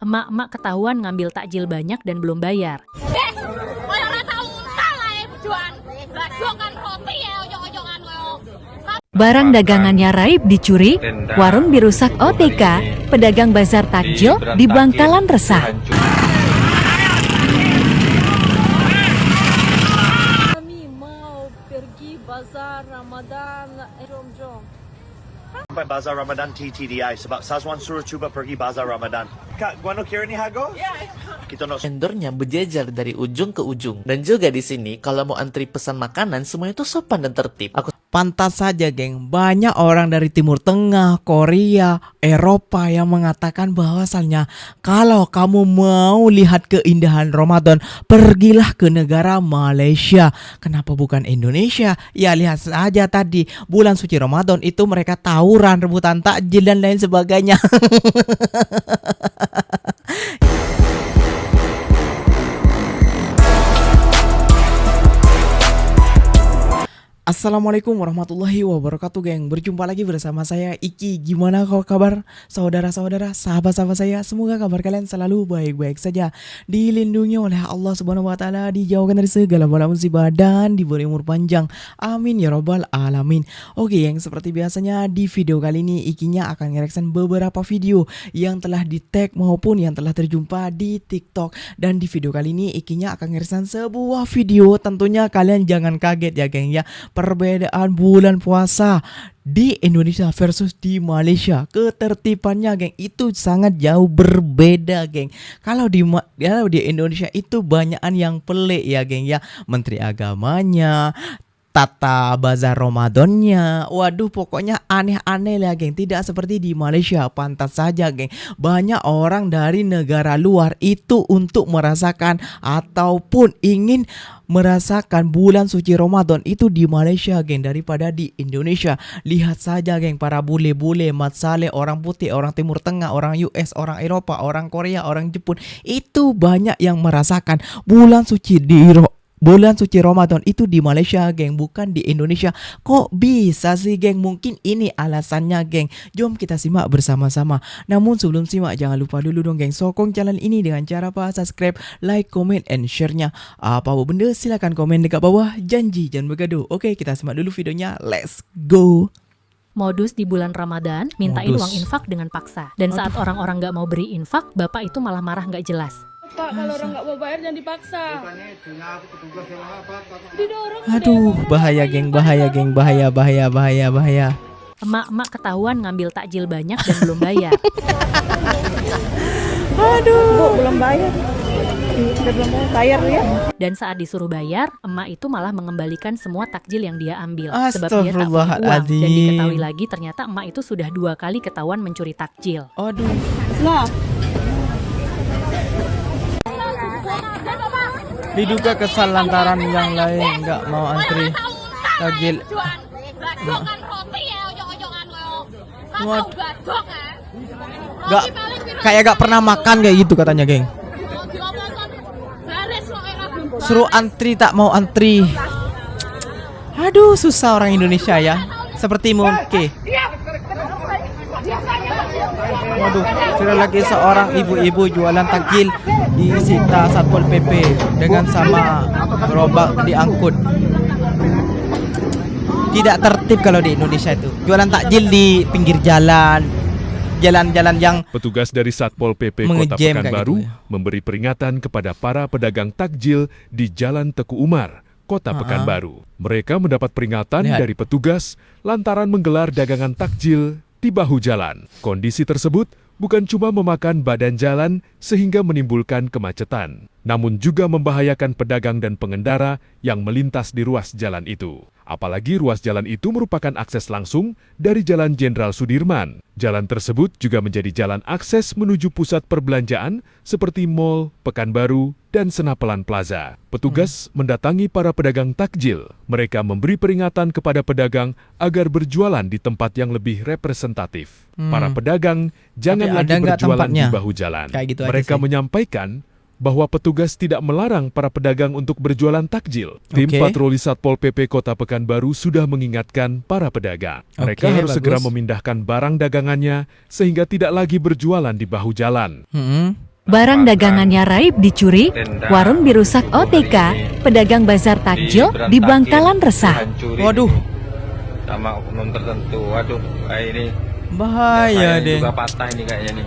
Emak-emak ketahuan ngambil takjil banyak dan belum bayar. Barang dagangannya raib dicuri, warung dirusak OTK, pedagang bazar takjil di Bangkalan resah. Kami mau pergi bazar Ramadan, jom. Sampai Bazar Ramadan TTDI sebab Sazwan suruh cuba pergi Bazar Ramadan. Kak, gua nak kira ni hago? Ya. Kita nak Vendornya berjejer dari ujung ke ujung. Dan juga di sini kalau mau antri pesan makanan semuanya itu sopan dan tertib. Pantas saja, geng, banyak orang dari Timur Tengah, Korea, Eropa yang mengatakan bahwasannya kalau kamu mau lihat keindahan Ramadan, pergilah ke negara Malaysia. Kenapa bukan Indonesia? Ya lihat saja tadi, bulan suci Ramadan itu mereka tawuran, rebutan takjil dan lain sebagainya. Assalamualaikum warahmatullahi wabarakatuh, geng. Berjumpa lagi bersama saya Iki. Gimana kabar saudara-saudara, sahabat-sahabat saya? Semoga kabar kalian selalu baik-baik saja, dilindungi oleh Allah Subhanahu wa taala, dijauhkan dari segala bala musibah dan diberi umur panjang. Amin ya robbal alamin. Oke, yang seperti biasanya di video kali ini Ikinya akan ngereaction beberapa video yang telah di-tag maupun yang telah terjumpa di TikTok. Dan di video kali ini Ikinya akan ngereaction sebuah video, tentunya kalian jangan kaget ya, geng ya. Perbedaan bulan puasa di Indonesia versus di Malaysia, ketertibannya, geng, itu sangat jauh berbeda, geng. Kalau di Indonesia itu banyakan yang pelik ya, geng ya. Menteri agamanya, tata bazar Ramadannya, waduh pokoknya aneh-aneh lah, geng. Tidak seperti di Malaysia. Pantas saja, geng, banyak orang dari negara luar itu untuk merasakan ataupun ingin merasakan bulan suci Ramadan itu di Malaysia, geng, daripada di Indonesia. Lihat saja, geng, para bule-bule, mat saleh, orang putih, orang Timur Tengah, orang US, orang Eropa, orang Korea, orang Jepun, itu banyak yang merasakan bulan suci Ramadan itu di Malaysia, geng, bukan di Indonesia. Kok bisa sih, geng? Mungkin ini alasannya, geng. Jom kita simak bersama-sama. Namun sebelum simak, jangan lupa dulu dong, geng, sokong channel ini dengan cara subscribe, like, comment, and share-nya. Apa benda silakan komen dekat bawah. Janji jangan bergaduh. Oke, kita simak dulu videonya. Let's go. Modus di bulan Ramadan, mintain uang infak dengan paksa. Dan saat orang-orang gak mau beri infak, bapak itu malah marah gak jelas. Pak, kalau orang nggak mau bayar jangan dipaksa. Didorong. Aduh, bahaya, geng, bahaya, geng, bahaya. Emak-emak ketahuan ngambil takjil banyak dan belum bayar. Aduh. Bu, belum bayar. Sudah belum bayar ya. Dan saat disuruh bayar, emak itu malah mengembalikan semua takjil yang dia ambil. Sebab dia tak punya uang. Dan diketahui lagi ternyata emak itu sudah 2 kali ketahuan mencuri takjil. Aduh. Nah, Diduga kesal lantaran yang lain nggak mau antri takjil. Nggak, kayak gak pernah makan kayak gitu katanya, geng. Suruh antri tak mau antri. Aduh, susah orang Indonesia ya. Seperti mungkin. Waduh, sudah lagi seorang ibu-ibu jualan takjil disita Satpol PP dengan sama gerobak diangkut. Tidak tertib kalau di Indonesia itu. Jualan takjil di pinggir jalan, jalan-jalan yang petugas dari Satpol PP Kota Pekanbaru gitu ya, memberi peringatan kepada para pedagang takjil di Jalan Teku Umar, Kota Pekanbaru. Mereka mendapat peringatan dari petugas lantaran menggelar dagangan takjil di bahu jalan. Kondisi tersebut bukan cuma memakan badan jalan sehingga menimbulkan kemacetan, namun juga membahayakan pedagang dan pengendara yang melintas di ruas jalan itu. Apalagi ruas jalan itu merupakan akses langsung dari Jalan Jenderal Sudirman. Jalan tersebut juga menjadi jalan akses menuju pusat perbelanjaan seperti Mall, Pekanbaru, dan Senapelan Plaza. Petugas mendatangi para pedagang takjil. Mereka memberi peringatan kepada pedagang agar berjualan di tempat yang lebih representatif. Para pedagang jangan lagi berjualan di bahu jalan. Gitu Mereka menyampaikan bahwa petugas tidak melarang para pedagang untuk berjualan takjil. Tim patroli Satpol PP Kota Pekanbaru sudah mengingatkan para pedagang. Mereka harus segera memindahkan barang dagangannya sehingga tidak lagi berjualan di bahu jalan. barang dagangannya raib dicuri, warung dirusak OTK, pedagang bazar takjil di Bangkalan resah. Waduh, sama oknum tertentu. Waduh, kayak ini bahaya deh. juga patah ini kayaknya nih.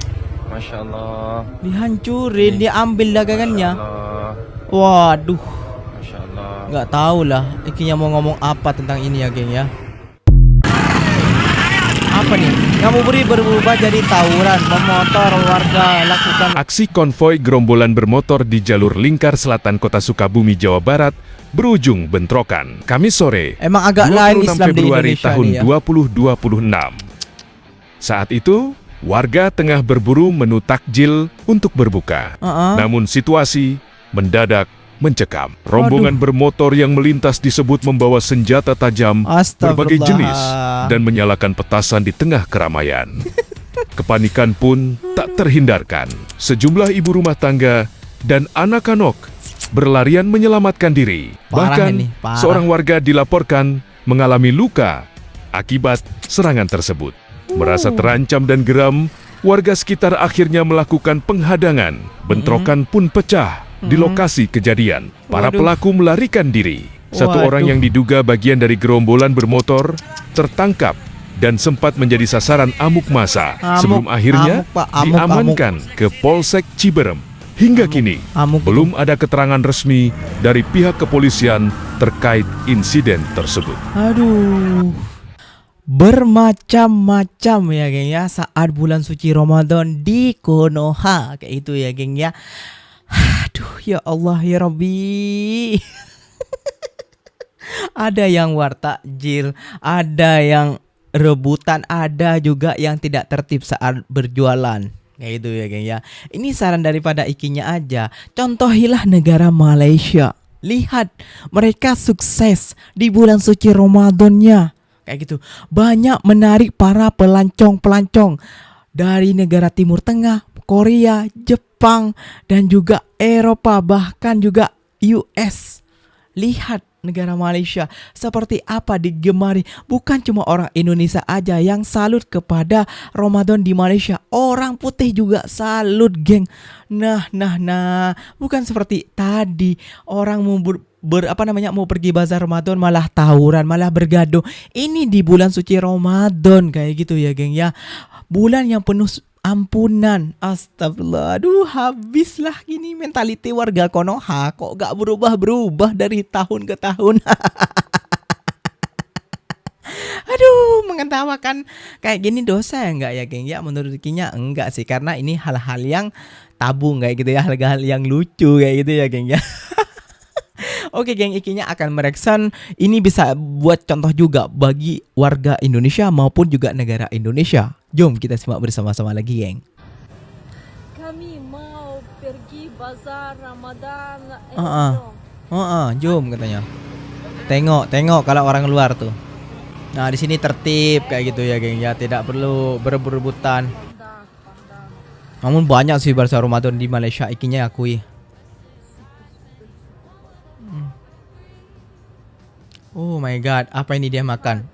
Masya Allah. Dihancurin, diambil dagangannya. Allah. Waduh, Masya Allah. nggak tahu lah ikinya mau ngomong apa tentang ini ya geng ya. Apa nih? Kamu berubah jadi tawuran, memotor warga lakukan. Aksi konvoi gerombolan bermotor di jalur lingkar selatan kota Sukabumi, Jawa Barat berujung bentrokan. Kamis sore, Emang agak lain 26 Islam di Februari Indonesia tahun nih ya. 2026. Saat itu, warga tengah berburu menu takjil untuk berbuka. Namun situasi mendadak mencekam. Rombongan bermotor yang melintas disebut membawa senjata tajam berbagai jenis dan menyalakan petasan di tengah keramaian. Kepanikan pun tak terhindarkan. Sejumlah ibu rumah tangga dan anak-anak berlarian menyelamatkan diri. Parah Bahkan ini, parah. seorang warga dilaporkan mengalami luka akibat serangan tersebut. Merasa terancam dan geram, warga sekitar akhirnya melakukan penghadangan. Bentrokan pun pecah di lokasi kejadian. Para Waduh. pelaku melarikan diri. Satu Waduh. orang yang diduga bagian dari gerombolan bermotor tertangkap dan sempat menjadi sasaran amuk massa sebelum akhirnya amuk, Pak. Amuk, diamankan ke Polsek Ciberem. Hingga kini amuk. belum ada keterangan resmi dari pihak kepolisian terkait insiden tersebut. Aduh, bermacam-macam ya geng ya saat bulan suci Ramadan di Konoha kayak itu ya geng ya. Aduh, ya Allah ya Rabbi. Ada yang wartakjil, ada yang rebutan, ada juga yang tidak tertib saat berjualan. Kayak itu ya geng ya. Ini saran daripada ikinya aja. Contohilah negara Malaysia. Lihat, mereka sukses di bulan suci Ramadannya. Kayak gitu. Banyak menarik para pelancong-pelancong dari negara Timur Tengah, Korea, Jepang, dan juga Eropa, bahkan juga US. Lihat negara Malaysia seperti apa digemari. Bukan cuma orang Indonesia aja yang salut kepada Ramadan di Malaysia. Orang putih juga salut geng. Nah, bukan seperti tadi orang mau mau pergi bazar Ramadan malah tawuran, malah bergaduh. Ini di bulan suci Ramadan kayak gitu ya geng ya. Bulan yang penuh ampunan. Astagfirullah. Aduh, habislah gini mentaliti warga Konoha. Kok gak berubah-berubah dari tahun ke tahun. Aduh, mengetawakan kayak gini dosa ya enggak ya geng ya? Menurut Kinya enggak sih, karena ini hal-hal yang tabu kayak gitu ya, hal-hal yang lucu kayak gitu ya geng ya. Oke geng, Ikinya akan mereksan ini bisa buat contoh juga bagi warga Indonesia maupun juga negara Indonesia. Jom kita simak bersama-sama lagi geng. Kami mau pergi bazar Ramadan. Jom katanya. Tengok kalau orang luar tuh. Nah, di sini tertib kayak gitu ya geng ya, tidak perlu berebut-rebutan. Namun banyak sih bazar Ramadan di Malaysia, Ikinya akui. Oh my god, apa ini dia makan?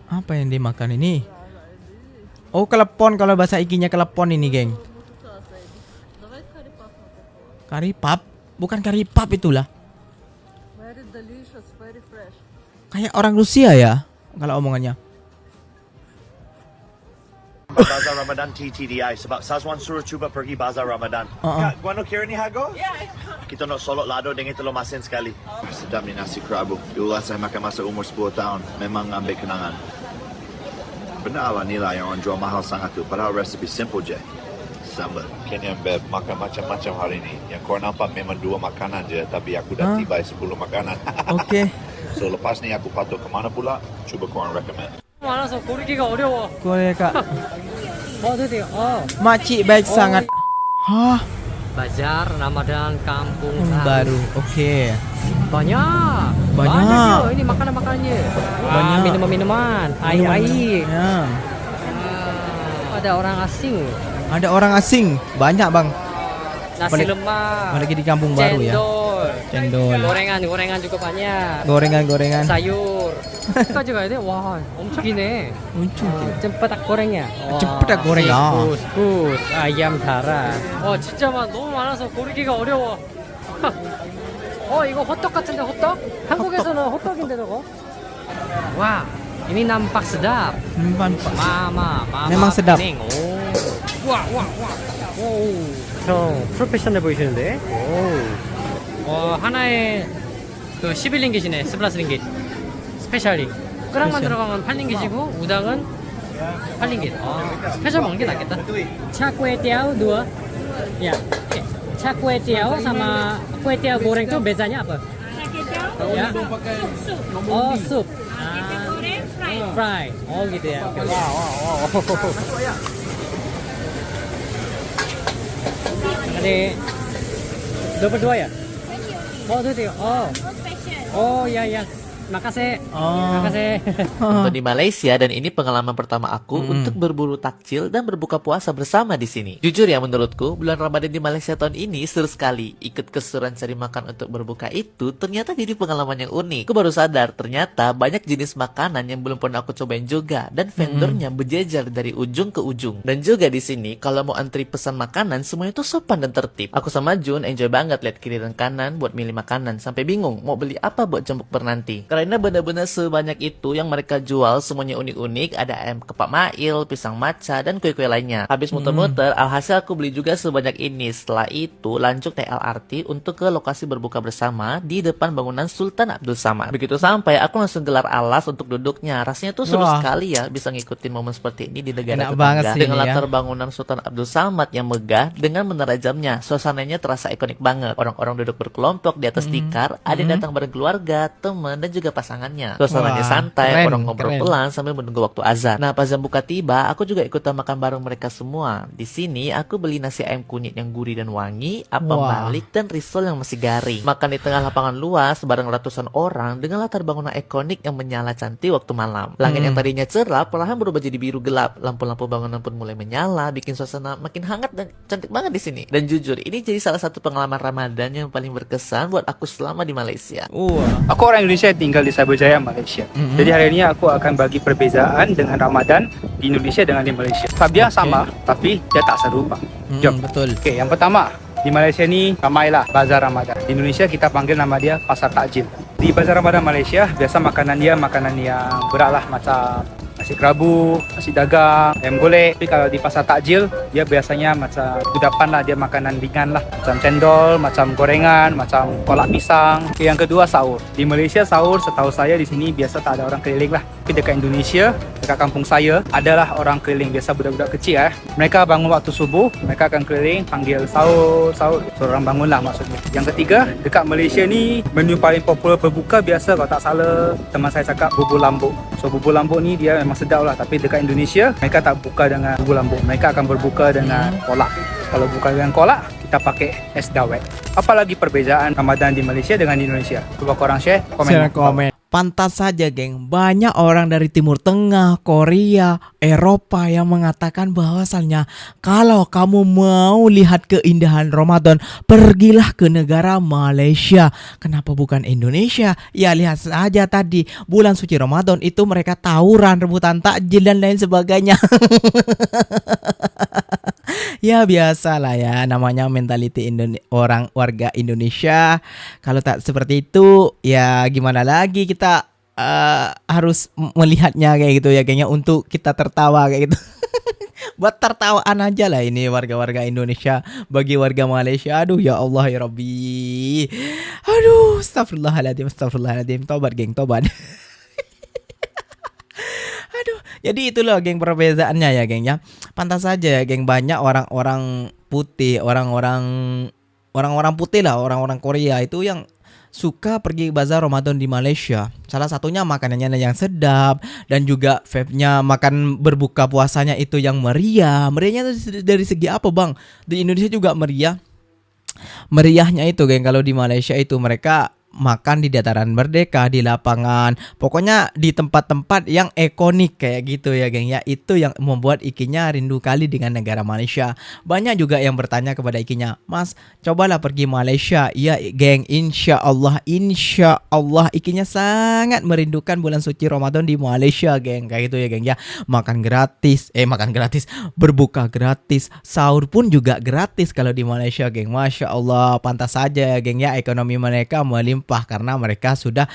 Apa yang dia makan ini? Oh, kelepon, kalau bahasa Ikinya kelepon ini geng. Kari pap? Bukan kari pap itulah. Very delicious, very fresh. Kayak orang Rusia ya kalau omongannya. Bazar Ramadan TTDI sebab Sazwan suruh cuba pergi Bazar Ramadan. Kak, gua nak kira ni hago? Ya. Kita nak solok lado dengan telur masin sekali. Sedap ni nasi kerabu. Dulu saya makan masa umur 10 tahun. Memang ambil kenangan. Benar lah nilai yang orang jual mahal sangat tu. Padahal resepi simple je. Sambal. Kenya Beb makan macam-macam hari ni. Yang kau nampak memang 2 makanan je. Tapi aku dah tibai 10 makanan. Okey. So lepas ni aku patut ke mana pula? Cuba korang recommend. Korea kak. Makcik baik sangat. Hah? Bazar Ramadan Kampung Baru. Okey. Banyak je. Ini makanan-makanannya. Banyak. Minuman-minuman, air-air. Ya. Ada orang asing. Ada orang asing. Banyak bang. Nasi lemak. Apalagi di kampung baru ya. Cendol. Cendol. Gorengan juga banyak. Gorengan. Sayur. 끝까지 가야 돼? 와, 엄청 기네. Muncul dia. 찜바닥 고랭이야. 찜바닥 고랭, 아. 굿. 아얌 달아. 진짜 너무 많아서 고르기가 어려워. 이거 호떡 같은데 호떡? 한국에서는 호떡인데 저거. 와, ini nampak sedap. Mama. Memang sedap. kuning. 와. 형 프로페셔널 보이시는데? 하나에 그 11링깃이네. 11링깃. 스페셜링. 끄랑만 들어가면 8링깃이고 우당은 8ringgit. 스페셜 먹는 게 낫겠다. 차 kue tiao dua. Ya. Cha kue tiao sama kue tiao goreng tuh bezanya apa? Ya. Sup. Fry. Gitu ya. Wow. Ada 22 ya? Itu. Ya. Makasih. Untuk di Malaysia, dan ini pengalaman pertama aku untuk berburu takjil dan berbuka puasa bersama di sini. Jujur ya, menurutku bulan Ramadan di Malaysia tahun ini seru sekali. Ikut keseruan cari makan untuk berbuka itu ternyata jadi pengalaman yang unik. Aku baru sadar ternyata banyak jenis makanan yang belum pernah aku cobain juga, dan vendornya berjejer dari ujung ke ujung. Dan juga di sini kalau mau antri pesan makanan semuanya tuh sopan dan tertib. Aku sama Jun enjoy banget lihat kiri dan kanan buat milih makanan sampai bingung mau beli apa buat jemput bernanti. Karena benar-benar sebanyak itu yang mereka jual, semuanya unik-unik. Ada ayam kepak mail, pisang matcha, dan kue-kue lainnya. Habis muter-muter, alhasil aku beli juga sebanyak ini. Setelah itu lanjut naik LRT untuk ke lokasi berbuka bersama di depan bangunan Sultan Abdul Samad. Begitu sampai, aku langsung gelar alas untuk duduknya. Rasanya tuh seru sekali ya bisa ngikutin momen seperti ini di negara tetangga. Dengan latar bangunan Sultan Abdul Samad yang megah dengan menara jamnya. Suasananya terasa ikonik banget. Orang-orang duduk berkelompok di atas tikar, ada yang datang bareng keluarga, teman, dan juga pasangan. Suasananya santai, orang ngobrol pelan sambil menunggu waktu azan. Nah, pas jam buka tiba, aku juga ikutan makan bareng mereka semua. Di sini aku beli nasi ayam kunyit yang gurih dan wangi, apam balik, dan risol yang masih garing. Makan di tengah lapangan luas bareng ratusan orang dengan latar bangunan ikonik yang menyala cantik waktu malam. Langit yang tadinya cerah perlahan berubah jadi biru gelap. Lampu-lampu bangunan pun mulai menyala, bikin suasana makin hangat dan cantik banget di sini. Dan jujur, ini jadi salah satu pengalaman Ramadan yang paling berkesan buat aku selama di Malaysia. Aku orang Indonesia yang tinggal di Jaya, Malaysia. Jadi hari ini aku akan bagi perbezaan dengan Ramadan di Indonesia dengan di Malaysia. Tabiat sama, tapi dia tak serupa. Jom. Betul. Oke, yang pertama, di Malaysia ni ramailah bazar Ramadan. Di Indonesia kita panggil nama dia pasar takjil. Di bazar Ramadan Malaysia, biasa makanan dia makanan yang berat lah, macam nasi kerabu, nasi dagang, ayam golek. Tapi kalau di pasar takjil, dia biasanya macam kudapan lah, dia makanan ringan lah. Macam cendol, macam gorengan, macam kolak pisang. Okay, yang kedua sahur. Di Malaysia sahur setahu saya di sini biasa tak ada orang keliling lah. Tapi dekat Indonesia, dekat kampung saya, adalah orang keliling. Biasa budak-budak kecil mereka bangun waktu subuh, mereka akan keliling, panggil sahur. So, orang bangun lah maksudnya. Yang ketiga, dekat Malaysia ni, menu paling popular berbuka biasa kalau tak salah, teman saya cakap bubur lambuk. So bubur lambuk ni dia memang sedap lah. Tapi dekat Indonesia, mereka tak buka dengan bubur lambuk. Mereka akan berbuka dengan kolak. Kalau buka dengan kolak, kita pakai es dawet. Apalagi perbezaan Ramadan di Malaysia dengan di Indonesia? Cuba korang share, komen. Pantas saja, geng. Banyak orang dari Timur Tengah, Korea, Eropa yang mengatakan bahwasannya kalau kamu mau lihat keindahan Ramadan, pergilah ke negara Malaysia. Kenapa bukan Indonesia? Ya, lihat saja tadi bulan suci Ramadan itu mereka tawuran, rebutan takjil dan lain sebagainya. Ya biasalah ya, namanya mentality orang warga Indonesia. Kalau tak seperti itu, ya gimana lagi, kita harus melihatnya kayak gitu ya kayaknya, untuk kita tertawa kayak gitu. Buat tertawaan aja lah ini warga-warga Indonesia bagi warga Malaysia. Aduh ya Allah ya Rabbi. Aduh, astagfirullahaladzim. Tobat geng, tobat. Aduh, jadi itulah geng perbezaannya ya geng ya. Pantas saja ya geng, banyak orang-orang putih, orang-orang putih lah, orang-orang Korea itu yang suka pergi bazar Ramadan di Malaysia. Salah satunya makanannya yang sedap, dan juga vibe-nya makan berbuka puasanya itu yang meriah. Meriahnya dari segi apa bang? Di Indonesia juga meriah. Meriahnya itu geng, kalau di Malaysia itu mereka makan di dataran merdeka, di lapangan, pokoknya di tempat-tempat yang ikonik kayak gitu ya geng ya. Itu yang membuat Ikinya rindu kali dengan negara Malaysia. Banyak juga yang bertanya kepada Ikinya, Mas cobalah pergi Malaysia. Ya geng, insya Allah Ikinya sangat merindukan bulan suci Ramadan di Malaysia geng. Kayak gitu ya geng ya. Makan gratis, berbuka gratis, sahur pun juga gratis kalau di Malaysia geng. Masya Allah, pantas saja ya geng ya, ekonomi mereka melimpah karena mereka sudah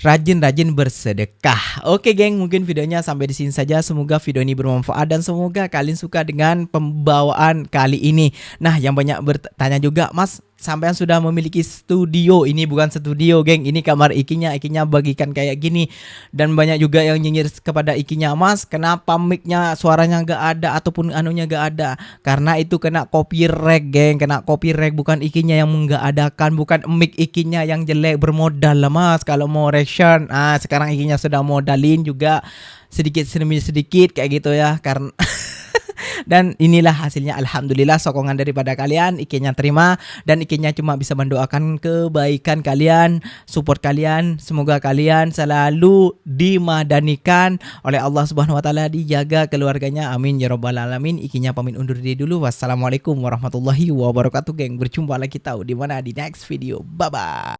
rajin-rajin bersedekah. Oke geng, mungkin videonya sampai di sini saja. Semoga video ini bermanfaat dan semoga kalian suka dengan pembawaan kali ini. Nah, yang banyak bertanya juga, Mas sampean sudah memiliki studio. Ini bukan studio geng, ini kamar Ikinya bagikan kayak gini. Dan banyak juga yang nyinyir kepada Ikinya, Mas kenapa mic-nya suaranya gak ada ataupun anunya gak ada. Karena itu kena copyright geng, kena copyright, bukan Ikinya yang gak adakan, bukan mic Ikinya yang jelek, bermodal lah Mas kalau mau reaction. Sekarang Ikinya sudah modalin juga sedikit demi sedikit kayak gitu ya, karena dan inilah hasilnya, alhamdulillah sokongan daripada kalian Ikinya terima, dan Ikinya cuma bisa mendoakan kebaikan kalian, support kalian, semoga kalian selalu dimadanikan oleh Allah Subhanahu wa taala, dijaga keluarganya, amin ya rabbal alamin. Ikinya pamit undur diri dulu. Wassalamualaikum warahmatullahi wabarakatuh geng. Berjumpa lagi tahu di mana di next video. Bye bye.